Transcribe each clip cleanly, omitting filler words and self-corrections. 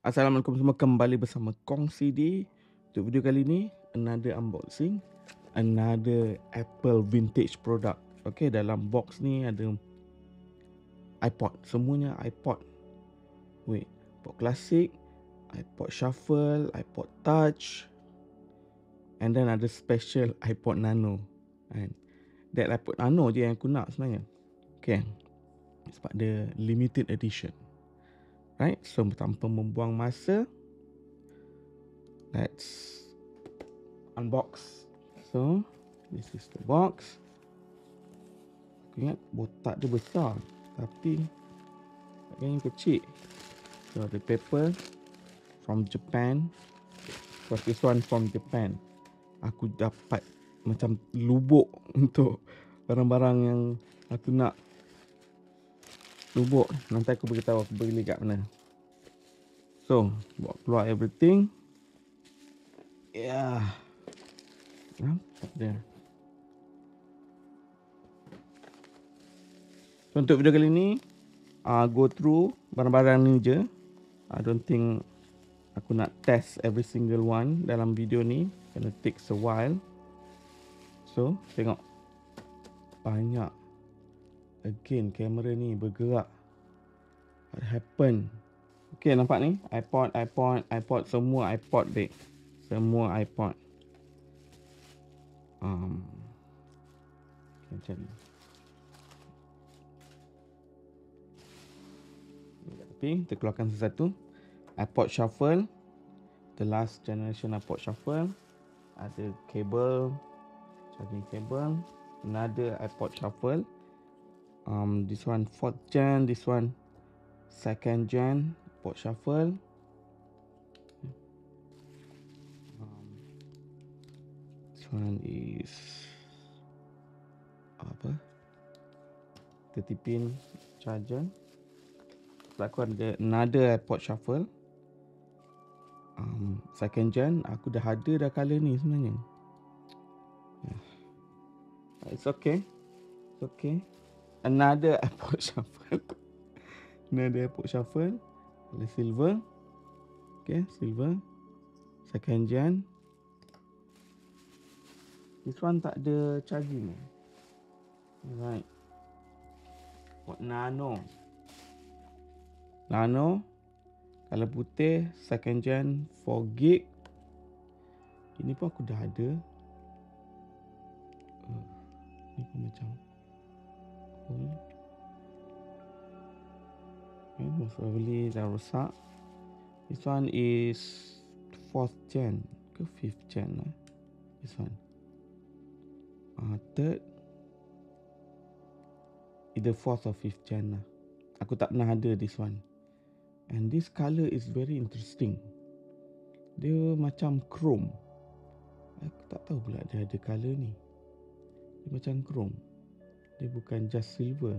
Assalamualaikum semua, kembali bersama Kongsi di. Untuk video kali ni, another unboxing, another Apple vintage product. Okay, dalam box ni ada iPod, semuanya iPod. Wait, iPod klasik, iPod shuffle, iPod touch, and then ada special iPod nano. And that iPod nano je yang aku nak sebenarnya. Okay, sebab dia limited edition. Right, so tanpa membuang masa, let's unbox. So this is the box. Aku ingat botak dia besar, tapi agaknya kecil. So the paper from Japan. So this one from Japan. Aku dapat macam lubuk untuk barang-barang yang aku nak. Lubuk, nanti aku beritahu aku beli kat mana. So buat keluar everything. Yeah, nampak dia. So untuk video kali ni, go through barang-barang ni je. I don't think aku nak test every single one dalam video ni. Gonna takes a while. So tengok, banyak. Again, kamera ni bergerak. What happened? Okay, nampak ni? iPod, semua iPod dek. Semua iPod. Macam ni. Tapi kita keluarkan satu-satu. iPod shuffle, the last generation iPod shuffle. Ada kabel, charging cable. Another iPod shuffle. This one 4th gen, this one 2nd gen iPod shuffle. This one is apa? 30 pin charger. Aku ada another iPod shuffle. 2nd gen, aku dah ada dah color ni sebenarnya. It's okay. It's okay. Another iPod shuffle. Another iPod shuffle. Ada silver. Okay, silver. 2nd gen. This one tak ada charging. Alright. Buat nano. Nano. Color putih. 2nd gen 4GB. Ini pun aku dah ada. Ni pun macam cool. Most probably dah rosak. This one is 4th gen ke 5th gen lah. This one 3rd, either 4th or 5th gen lah. Aku tak pernah ada this one. And this color is very interesting. Dia macam chrome. Aku tak tahu pula dia ada color ni. Dia macam chrome. Dia bukan just silver.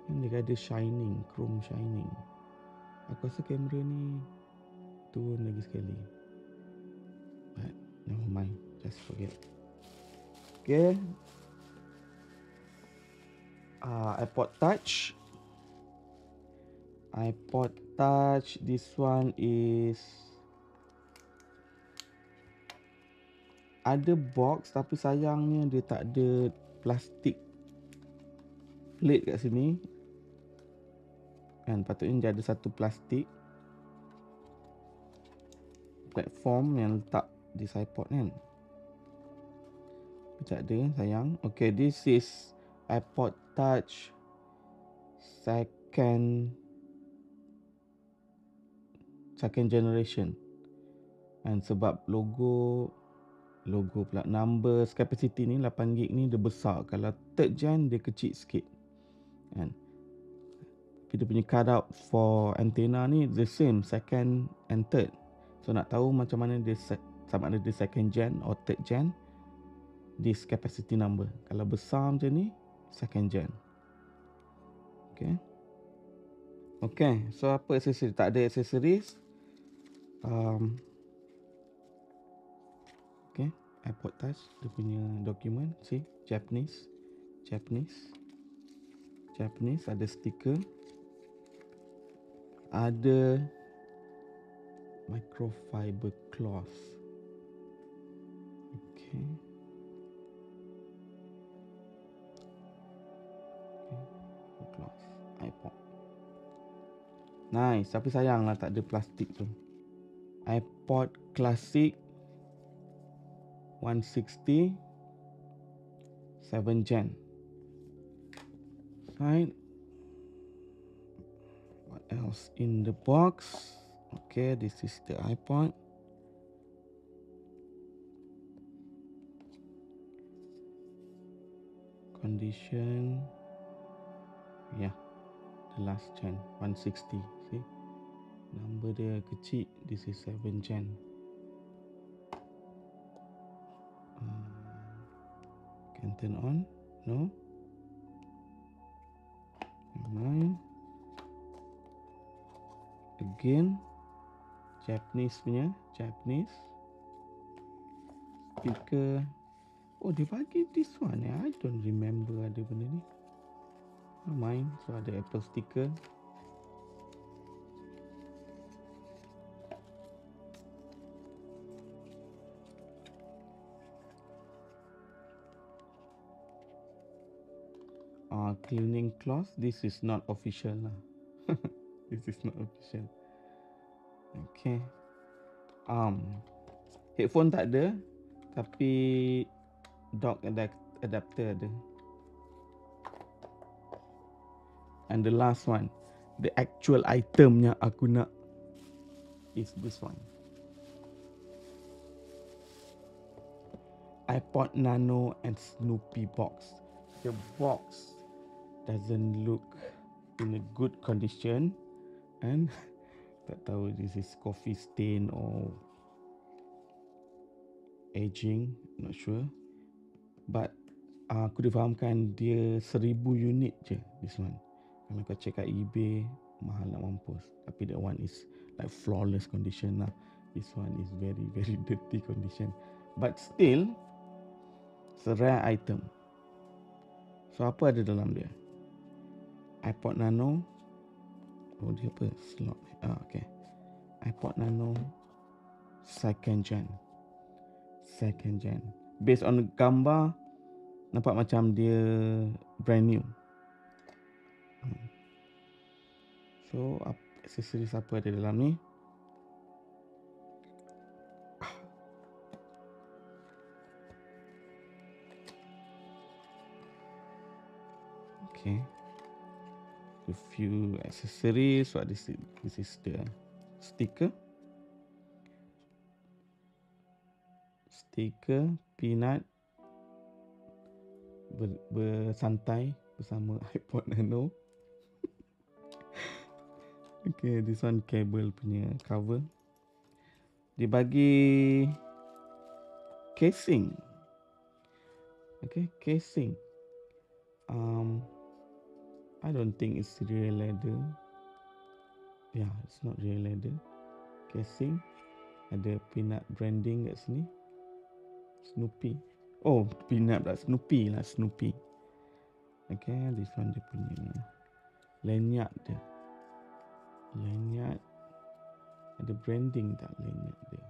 Dan dia ada shining, chrome shining. Aku rasa kamera ni turun lagi sekali. But never mind, just forget. Okay. iPod touch. iPod touch, this one is ada box, tapi sayangnya dia tak ada plastik plate kat sini. Kan patutnya dia ada satu plastik platform yang letak di iPod kan. Tak ada, sayang. Okay, this is iPod touch second generation. And sebab logo pula, numbers, capacity ni 8GB ni dia besar. Kalau 3rd gen dia kecil sikit kan. Tapi dia punya cutout for antenna ni the same 2nd and 3rd. So nak tahu macam mana dia sama ada dia 2nd gen or 3rd gen, this capacity number. Kalau besar macam ni 2nd gen. Okay. Okay, so apa aksesori? Tak ada aksesoris. Okay, iPod touch, dia punya dokumen, see, Japanese, ada stiker, ada microfiber cloth. Okay. Cloth iPod. Nice, tapi sayang lah tak ada plastik tu. iPod Classic 160 7 Gen. Right. What else in the box? Okay, this is the iPod. Condition. Yeah, the last gen 160. See, number dia kecil. This is 7 Gen. Can turn on? No. Nevermind. Again, Japanese punya, Japanese speaker. Oh, dia bagi this one. I don't remember ada benda ni. Oh, mine. So ada Apple sticker. Cleaning cloth. This is not official lah. This is not official. Okay. Headphone tak ada, tapi dock adapter ada. And the last one, the actual item yang aku nak is this one. iPod Nano and Snoopy box. The box doesn't look in a good condition, and tak tahu this is coffee stain or aging, not sure. But aku difahamkan dia 1000 unit je this one. Kalau kau check kat eBay, mahal nak mampus. Tapi that one is like flawless condition lah. This one is very very dirty condition. But still, it's a rare item. So apa ada dalam dia? iPod Nano. Oh, dia apa? Slot. Okay. iPod Nano second gen. Based on the gambar, nampak macam dia brand new. So, aksesoris apa ada dalam ni? Okay. A few accessories. What is it? This is the sticker. Peanut bersantai bersama iPod Nano. Okay, this one cable punya cover. Dia bagi casing. Okay, casing. I don't think it's real leather. Yeah, it's not real leather. Casing. Ada peanut branding kat sini. Snoopy. Oh, peanut lah. Snoopy lah. Snoopy. Okay, this one dia punya lanyard dia. Lanyard. Ada branding tak lanyard dia?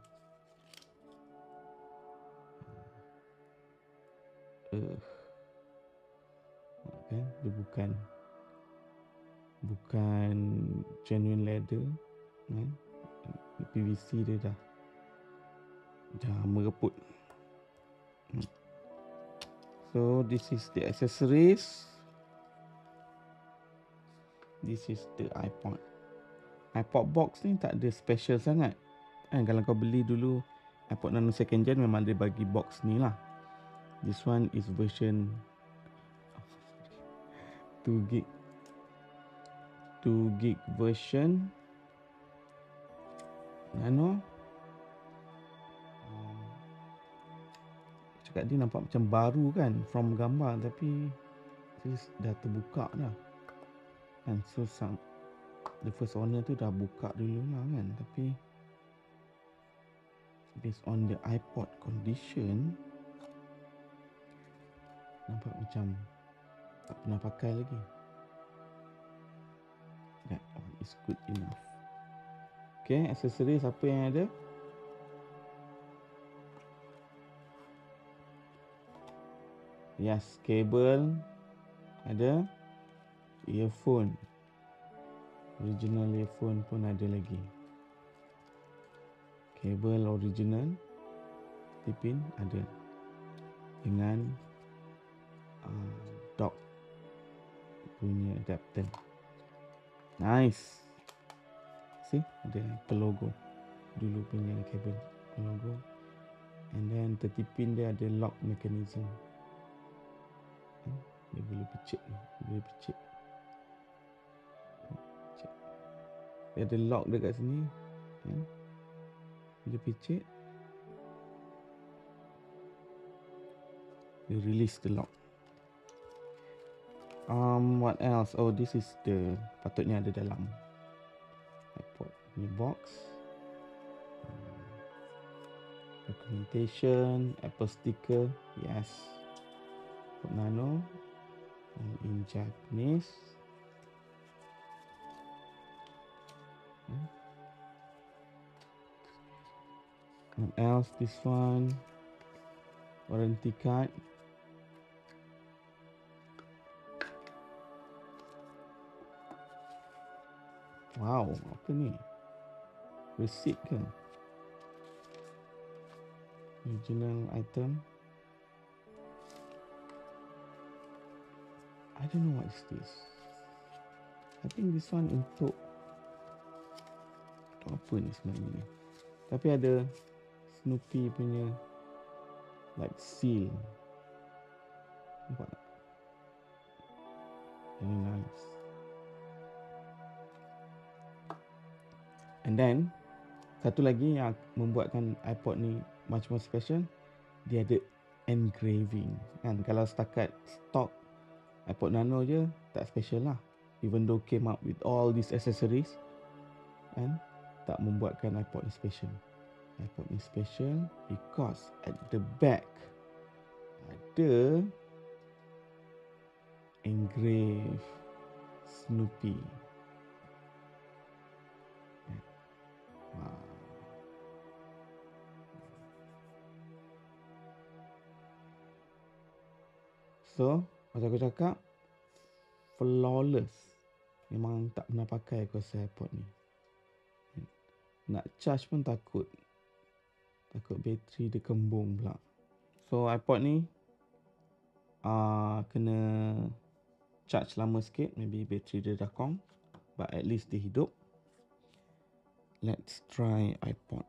Okay, dia bukan genuine leather, kan? PVC dia dah mereput. So this is the accessories. This is the iPod. iPod box ni tak ada special sangat. Kalau kau beli dulu iPod Nano second gen, memang dia bagi box ni lah. This one is version 2 gig version Nano. Cakap dia nampak macam baru kan from gambar, tapi dah terbuka dah. And so the first owner tu dah buka dulu lah kan, tapi based on the iPod condition, nampak macam tak pernah pakai lagi. That one is good enough. Okay, aksesoris apa yang ada? Yes, kabel ada, earphone, original earphone pun ada lagi. Kabel original, tipin ada dengan dock punya adapter. Nice. See, ada logo dulu punya kabel logo, and then tertipin dia ada lock mechanism. Dia boleh picit ni, boleh picit. Dia ada lock dekat sini, kan? Bila picit, dia release the lock. What else? Oh, this is the patutnya ada dalam iPod ni box. Documentation, Apple sticker, yes. iPod Nano in Japanese. What else? This one, warranty card. Wow, apa ni? Receipt ke? Original item. I don't know what is this. I think this one untuk apa ni sebenarnya ni. Tapi ada Snoopy punya like seal. Nampak tak? Very nice. And then satu lagi yang membuatkan iPod ni much more special, dia ada engraving kan. Kalau setakat stock iPod Nano je tak special lah, even though came up with all these accessories, kan, tak membuatkan iPod ni special. iPod ni special because at the back ada engrave Snoopy. So, macam aku cakap, flawless. Memang tak pernah pakai aku rasa iPod ni. Nak charge pun takut. Takut bateri dia kembung pula. So, iPod ni kena charge lama sikit. Maybe bateri dia dah kong. But at least dia hidup. Let's try iPod.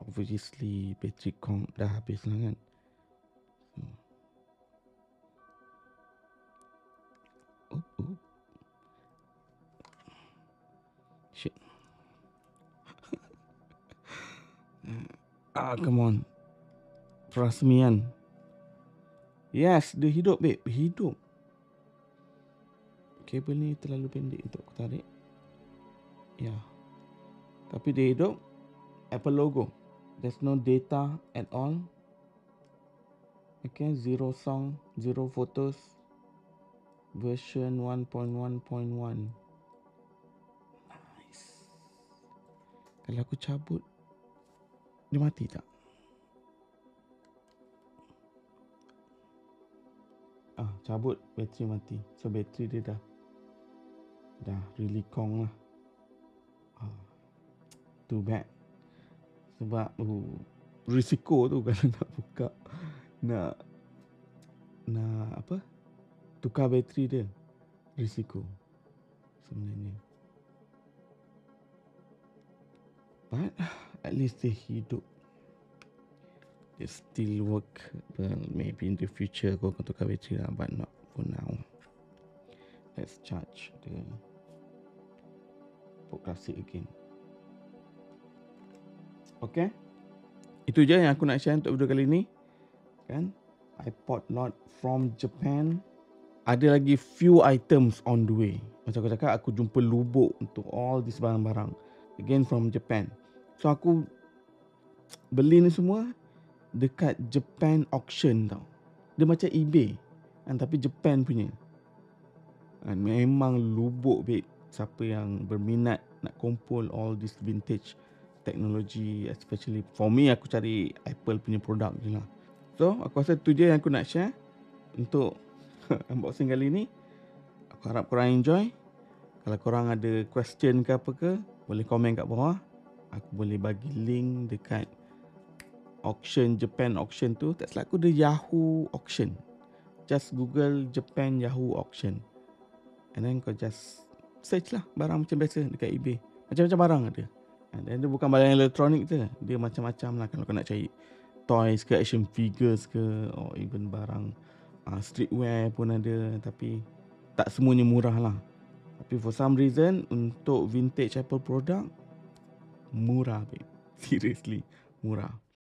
Obviously, bateri kong dah habis lah kan. Shit. Come on. Perasmian. Yes, dia hidup, babe. Hidup. Kabel ni terlalu pendek untuk aku tarik. Ya. Tapi dia hidup. Apple logo. There's no data at all. Okay, 0 song, 0 photos. Version 1.1.1. Nice. Kalau aku cabut, dia mati tak? Cabut, bateri mati. So bateri dia dah really kong lah. Too bad. Sebab risiko tu kalau nak buka, nak apa, tukar bateri dia, risiko sebenarnya. But at least dia hidup. It still work. Well, maybe in the future aku akan tukar bateri lah, but not for now. Let's charge the iPod Classic again. Okay, itu je yang aku nak share untuk video kali ni, kan? iPod lot from Japan. Ada lagi few items on the way. Macam aku cakap, aku jumpa lubuk untuk all this barang-barang again from Japan. So aku beli ni semua dekat Japan auction tau. Dia macam eBay kan, tapi Japan punya. Memang lubuk, babe. Siapa yang berminat nak kumpul all this vintage technology, especially for me aku cari Apple punya produk je lah. So aku rasa tu je yang aku nak share untuk unboxing kali ni. Aku harap korang enjoy. Kalau korang ada question ke apa ke, boleh komen kat bawah. Aku boleh bagi link dekat auction, Japan auction tu. Tak silap aku ada Yahoo auction. Just Google Japan Yahoo auction, and then kau just search lah barang macam biasa dekat eBay. Macam-macam barang ada. And then dia bukan barang elektronik je, dia macam-macam lah. Kalau kau nak cari toys ke, action figures ke, or even barang streetwear pun ada. Tapi tak semuanya murah lah. Tapi for some reason untuk vintage Apple product murah babe. Seriously murah.